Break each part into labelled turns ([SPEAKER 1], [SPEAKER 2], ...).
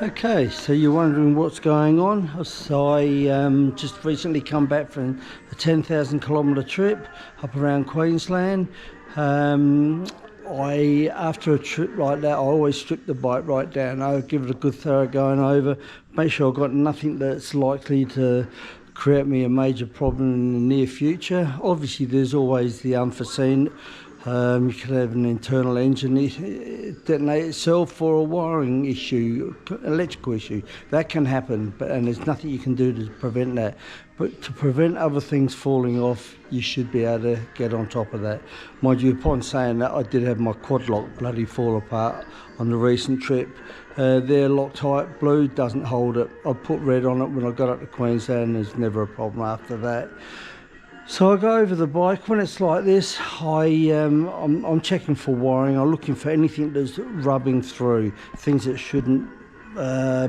[SPEAKER 1] Okay, so you're wondering what's going on. So I just recently come back from a 10,000 kilometre trip up around Queensland. After a trip like that, I always strip the bike right down. I give it a good thorough going over, make sure I've got nothing that's likely to create me a major problem in the near future. Obviously there's always the unforeseen. You could have an internal engine detonate itself, or a wiring issue, electrical issue. That can happen, and there's nothing you can do to prevent that. But to prevent other things falling off, you should be able to get on top of that. Mind you, upon saying that, I did have my quad lock bloody fall apart on the recent trip. They're Loctite blue, doesn't hold it. I put red on it when I got up to Queensland. There's never a problem after that. So I go over the bike. When it's like this, I'm checking for wiring. I'm looking for anything that's rubbing through, things that shouldn't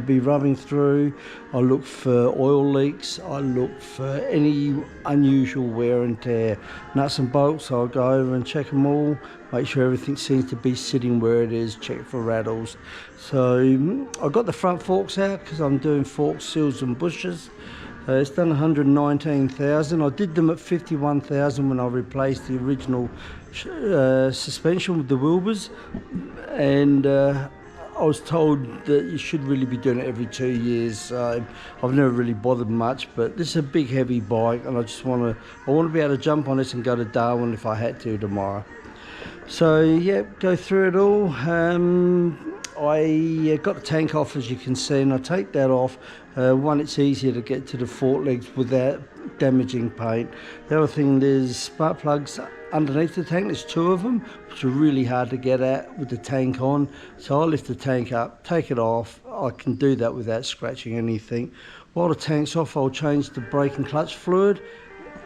[SPEAKER 1] be rubbing through. I look for oil leaks. I look for any unusual wear and tear. Nuts and bolts, I'll go over and check them all, make sure everything seems to be sitting where it is, check for rattles. So I got the front forks out because I'm doing forks, seals and bushes. It's done 119,000. I did them at 51,000 when I replaced the original suspension with the Wilburs, and I was told that you should really be doing it every 2 years. So I've never really bothered much, but this is a big heavy bike, and I want to be able to jump on this and go to Darwin if I had to tomorrow. So yeah, go through it all. I got the tank off, as you can see, and I take that off. One, it's easier to get to the fork legs without damaging paint. The other thing, there's spark plugs underneath the tank. There's two of them, which are really hard to get at with the tank on. So I lift the tank up, take it off. I can do that without scratching anything. While the tank's off, I'll change the brake and clutch fluid.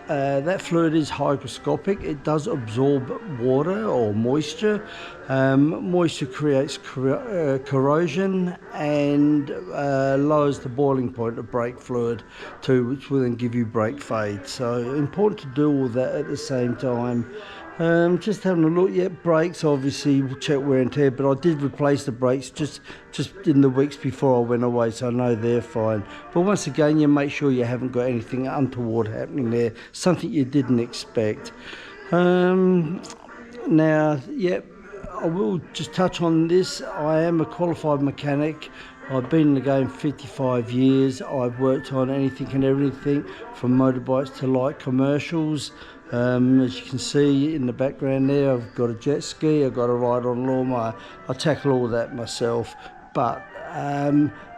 [SPEAKER 1] That fluid is hygroscopic. It does absorb water or moisture. Moisture creates corrosion and lowers the boiling point of brake fluid too, which will then give you brake fade. So important to do all that at the same time. Just having a look, yeah, brakes, obviously we'll check wear and tear, but I did replace the brakes just in the weeks before I went away, so I know they're fine. But once again, you make sure you haven't got anything untoward happening there, something you didn't expect. Now, yeah, I will just touch on this. I am a qualified mechanic. I've been in the game 55 years. I've worked on anything and everything from motorbikes to light commercials. As you can see in the background there, I've got a jet ski, I've got a ride on lawnmower. I tackle all that myself, but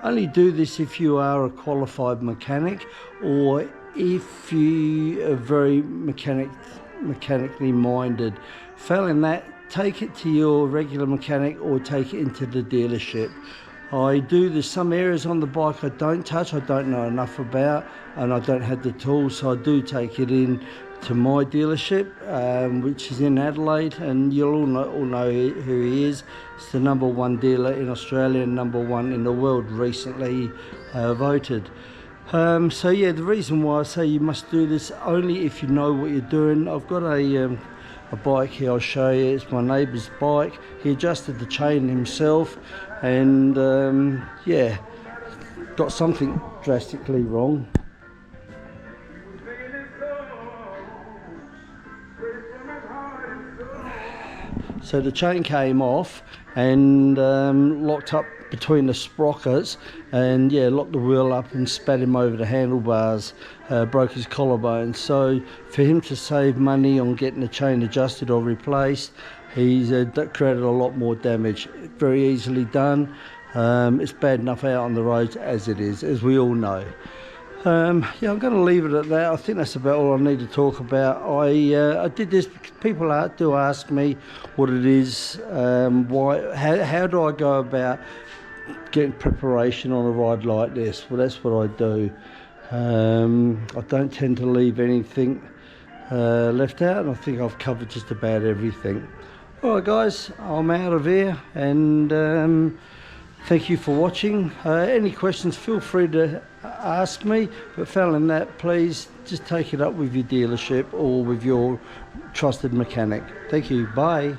[SPEAKER 1] only do this if you are a qualified mechanic, or if you are very mechanically minded. Failing that, take it to your regular mechanic or take it into the dealership. There's some areas on the bike I don't touch, I don't know enough about, and I don't have the tools, so I do take it in to my dealership, which is in Adelaide, and you'll all know who he is. It's the #1 dealer in Australia and #1 in the world, recently voted. So yeah, the reason why I say you must do this only if you know what you're doing. I've got a bike here, I'll show you. It's my neighbour's bike. He adjusted the chain himself, and yeah, got something drastically wrong. So the chain came off and locked up between the sprockets, and yeah, locked the wheel up and spat him over the handlebars, broke his collarbone. So for him to save money on getting the chain adjusted or replaced, he's created a lot more damage. Very easily done. It's bad enough out on the roads as it is, as we all know. Yeah, I'm going to leave it at that. I think that's about all I need to talk about. I did this because people do ask me what it is, how do I go about getting preparation on a ride like this. Well, that's what I do. I don't tend to leave anything left out, and I think I've covered just about everything. All right guys, I'm out of here, and thank you for watching. Any questions, feel free to ask me, but failing that, please just take it up with your dealership or with your trusted mechanic. Thank you. Bye.